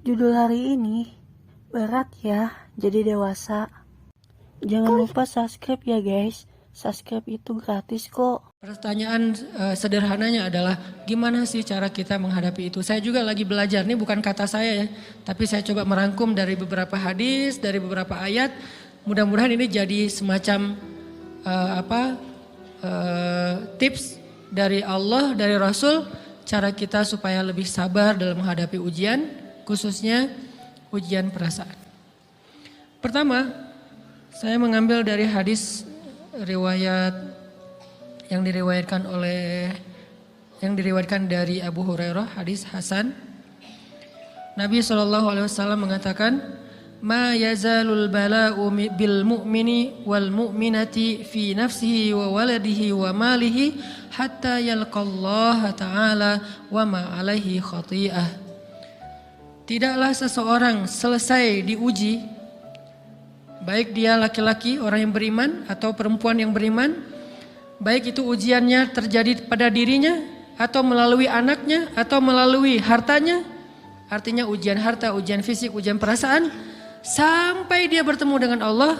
Judul hari ini berat ya, jadi dewasa. Jangan lupa subscribe ya guys. Subscribe itu gratis kok. Pertanyaan sederhananya adalah gimana sih cara kita menghadapi itu? Saya juga lagi belajar, ini bukan kata saya ya, tapi saya coba merangkum dari beberapa hadis, dari beberapa ayat. Mudah-mudahan ini jadi semacam tips dari Allah, dari Rasul, cara kita supaya lebih sabar dalam menghadapi ujian, khususnya ujian perasaan. Pertama, saya mengambil dari hadis riwayat yang diriwayatkan dari Abu Hurairah, hadis Hasan. Nabi SAW mengatakan, "Ma yazalul bala'u bil mu'mini wal mu'minati fi nafsihi wa waladihi wa malihi hatta yalqallaha ta'ala wa ma alaihi khati'ah." Tidaklah seseorang selesai diuji, baik dia laki-laki orang yang beriman atau perempuan yang beriman, baik itu ujiannya terjadi pada dirinya atau melalui anaknya atau melalui hartanya, artinya ujian harta, ujian fisik, ujian perasaan, sampai dia bertemu dengan Allah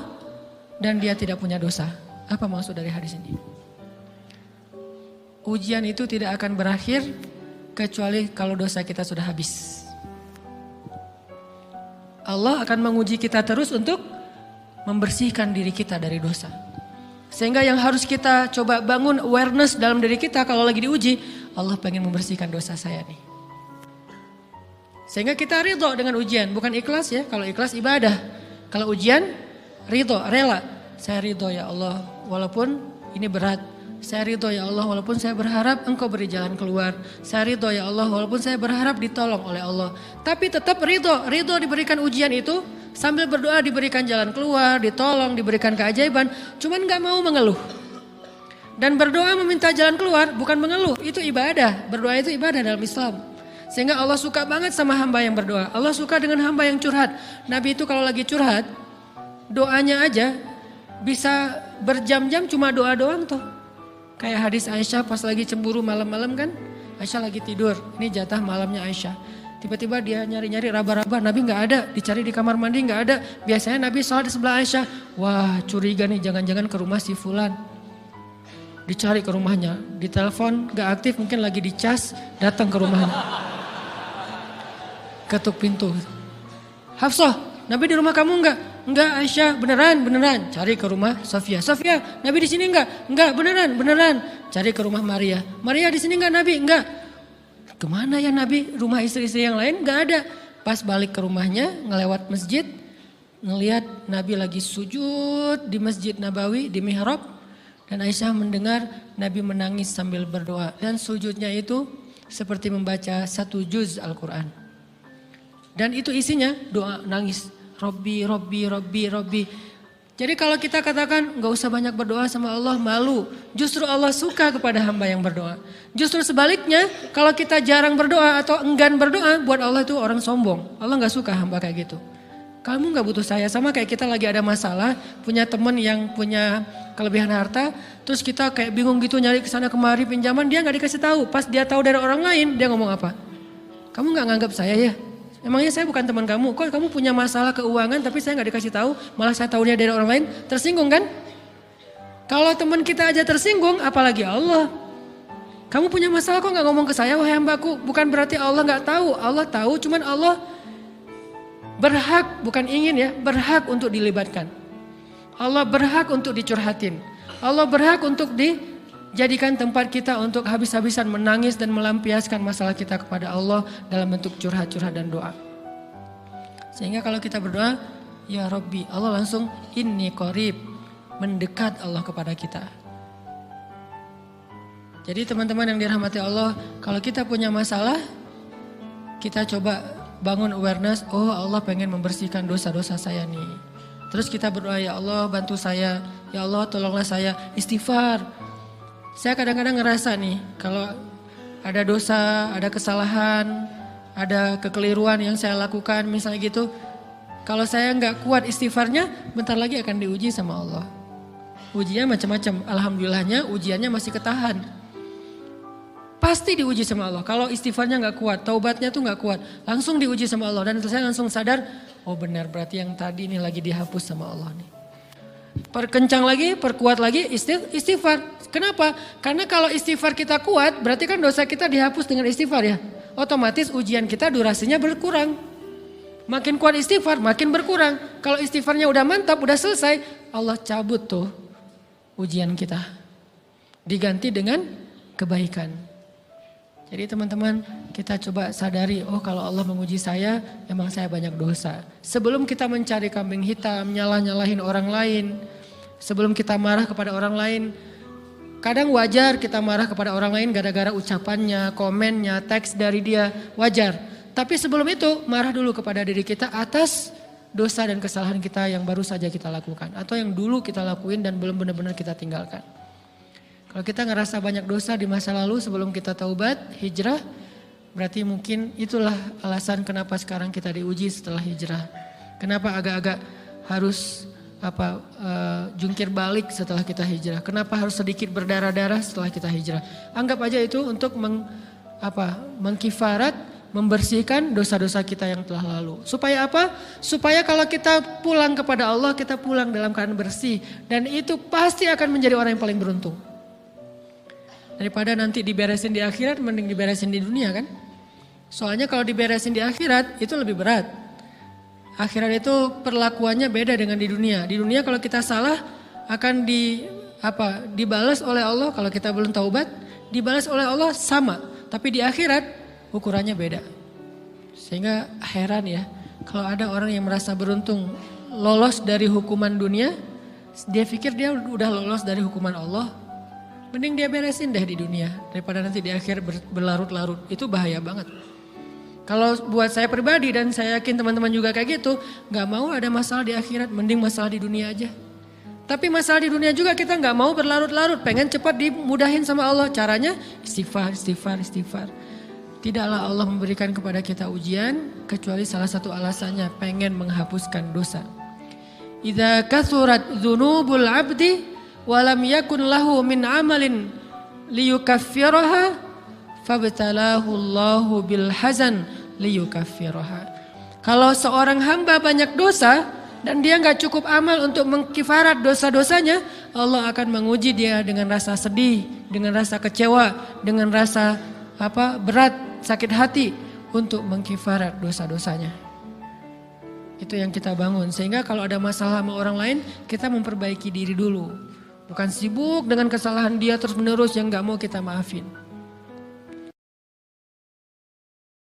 dan dia tidak punya dosa. Apa maksud dari hadis ini? Ujian itu tidak akan berakhir kecuali kalau dosa kita sudah habis. Allah akan menguji kita terus untuk membersihkan diri kita dari dosa. Sehingga yang harus kita coba bangun awareness dalam diri kita kalau lagi diuji, Allah pengen membersihkan dosa saya nih. Sehingga kita ridho dengan ujian, bukan ikhlas ya. Kalau ikhlas ibadah, kalau ujian ridho, rela. Saya ridho ya Allah walaupun ini berat. Saya ridho ya Allah walaupun saya berharap Engkau beri jalan keluar. Saya ridho ya Allah walaupun saya berharap ditolong oleh Allah. Tapi tetap ridho diberikan ujian itu. Sambil berdoa diberikan jalan keluar, ditolong, diberikan keajaiban. Cuman gak mau mengeluh. Dan berdoa meminta jalan keluar bukan mengeluh, itu ibadah. Berdoa itu ibadah dalam Islam. Sehingga Allah suka banget sama hamba yang berdoa. Allah suka dengan hamba yang curhat. Nabi itu kalau lagi curhat, doanya aja bisa berjam-jam cuma doa doang tuh. Kayak hadis Aisyah pas lagi cemburu malam-malam kan. Aisyah lagi tidur, ini jatah malamnya Aisyah. Tiba-tiba dia nyari-nyari raba-raba, Nabi gak ada, dicari di kamar mandi gak ada. Biasanya Nabi sholat di sebelah Aisyah. Wah curiga nih, jangan-jangan ke rumah si Fulan. Dicari ke rumahnya, ditelepon gak aktif, mungkin lagi dicas, datang ke rumahnya. Ketuk pintu. Hafsah, Nabi di rumah kamu enggak? Enggak Aisyah, beneran. Cari ke rumah Sofia. Sofia, Nabi di sini enggak? Enggak, beneran. Cari ke rumah Maria. Maria di sini enggak Nabi? Enggak. Kemana ya Nabi? Rumah istri-istri yang lain gak ada. Pas balik ke rumahnya, ngelewat masjid, ngelihat Nabi lagi sujud di Masjid Nabawi, di mihrab. Dan Aisyah mendengar Nabi menangis sambil berdoa. Dan sujudnya itu seperti membaca 1 juz Al-Quran. Dan itu isinya doa nangis. Robbi. Jadi kalau kita katakan gak usah banyak berdoa sama Allah, malu. Justru Allah suka kepada hamba yang berdoa. Justru sebaliknya kalau kita jarang berdoa atau enggan berdoa, buat Allah itu orang sombong. Allah gak suka hamba kayak gitu. Kamu gak butuh saya, sama kayak kita lagi ada masalah, punya teman yang punya kelebihan harta, terus kita kayak bingung gitu nyari kesana kemari pinjaman, dia gak dikasih tahu. Pas dia tahu dari orang lain, dia ngomong apa? Kamu gak nganggap saya ya? Emangnya saya bukan teman kamu? Kok kamu punya masalah keuangan tapi saya gak dikasih tahu, malah saya tahunya dari orang lain, tersinggung kan? Kalau teman kita aja tersinggung, apalagi Allah. Kamu punya masalah kok gak ngomong ke saya, wahai hambaku? Bukan berarti Allah gak tahu, Allah tahu, cuman Allah berhak, bukan ingin ya, berhak untuk dilibatkan. Allah berhak untuk dicurhatin. Allah berhak untuk dijadikan tempat kita untuk habis-habisan menangis dan melampiaskan masalah kita kepada Allah dalam bentuk curhat-curhat dan doa. Sehingga kalau kita berdoa, ya Rabbi, Allah langsung inni qarib, mendekat Allah kepada kita. Jadi teman-teman yang dirahmati Allah, kalau kita punya masalah, kita coba bangun awareness, oh Allah pengen membersihkan dosa-dosa saya nih. Terus kita berdoa, ya Allah bantu saya, ya Allah tolonglah saya, istighfar. Saya kadang-kadang ngerasa nih, kalau ada dosa, ada kesalahan, ada kekeliruan yang saya lakukan misalnya gitu. Kalau saya nggak kuat istighfarnya, bentar lagi akan diuji sama Allah. Ujinya macam-macam, alhamdulillahnya ujiannya masih ketahan. pasti diuji sama Allah. Kalau istighfarnya nggak kuat, taubatnya tuh nggak kuat, langsung diuji sama Allah. Dan saya langsung sadar, oh benar berarti yang tadi ini lagi dihapus sama Allah nih. Perkencang lagi, perkuat lagi istighfar. Kenapa? Karena kalau istighfar kita kuat, berarti kan dosa kita dihapus dengan istighfar ya. Otomatis ujian kita durasinya berkurang. Makin kuat istighfar, makin berkurang. Kalau istighfarnya udah mantap, udah selesai, Allah cabut tuh ujian kita. Diganti dengan kebaikan. Jadi teman-teman, kita coba sadari, oh kalau Allah menguji saya, emang saya banyak dosa. Sebelum kita mencari kambing hitam, nyalah-nyalahin orang lain, sebelum kita marah kepada orang lain, kadang wajar kita marah kepada orang lain gara-gara ucapannya, komennya, teks dari dia, wajar. Tapi sebelum itu marah dulu kepada diri kita atas dosa dan kesalahan kita yang baru saja kita lakukan. Atau yang dulu kita lakuin dan belum benar-benar kita tinggalkan. Kalau kita ngerasa banyak dosa di masa lalu sebelum kita taubat, hijrah, berarti mungkin itulah alasan kenapa sekarang kita diuji setelah hijrah. Kenapa agak-agak harus jungkir balik setelah kita hijrah. Kenapa harus sedikit berdarah-darah setelah kita hijrah. Anggap aja itu untuk mengkifarat, membersihkan dosa-dosa kita yang telah lalu. Supaya apa? Supaya kalau kita pulang kepada Allah, kita pulang dalam keadaan bersih. Dan itu pasti akan menjadi orang yang paling beruntung. Daripada nanti diberesin di akhirat, mending diberesin di dunia kan? Soalnya kalau diberesin di akhirat, itu lebih berat. Akhirat itu perlakuannya beda dengan di dunia. Di dunia kalau kita salah, akan dibalas oleh Allah. Kalau kita belum taubat, dibalas oleh Allah sama. Tapi di akhirat, ukurannya beda. Sehingga heran ya, kalau ada orang yang merasa beruntung lolos dari hukuman dunia, dia pikir dia udah lolos dari hukuman Allah, mending dia beresin deh di dunia daripada nanti di akhir berlarut-larut. Itu bahaya banget. Kalau buat saya pribadi dan saya yakin teman-teman juga kayak gitu, gak mau ada masalah di akhirat, mending masalah di dunia aja. Tapi masalah di dunia juga kita gak mau berlarut-larut, pengen cepat dimudahin sama Allah. Caranya istighfar. Tidaklah Allah memberikan kepada kita ujian kecuali salah satu alasannya pengen menghapuskan dosa. Idza kathurat dzunubul 'abdi wa lam yakun lahu min 'amalin liyukaffiraha fabtalahu Allahu bil hazan liyukaffiraha. Kalau seorang hamba banyak dosa dan dia enggak cukup amal untuk mengkifarat dosa-dosanya, Allah akan menguji dia dengan rasa sedih, dengan rasa kecewa, dengan rasa berat, sakit hati untuk mengkifarat dosa-dosanya. Itu yang kita bangun. Sehingga kalau ada masalah sama orang lain, kita memperbaiki diri dulu. Bukan sibuk dengan kesalahan dia terus menerus yang gak mau kita maafin.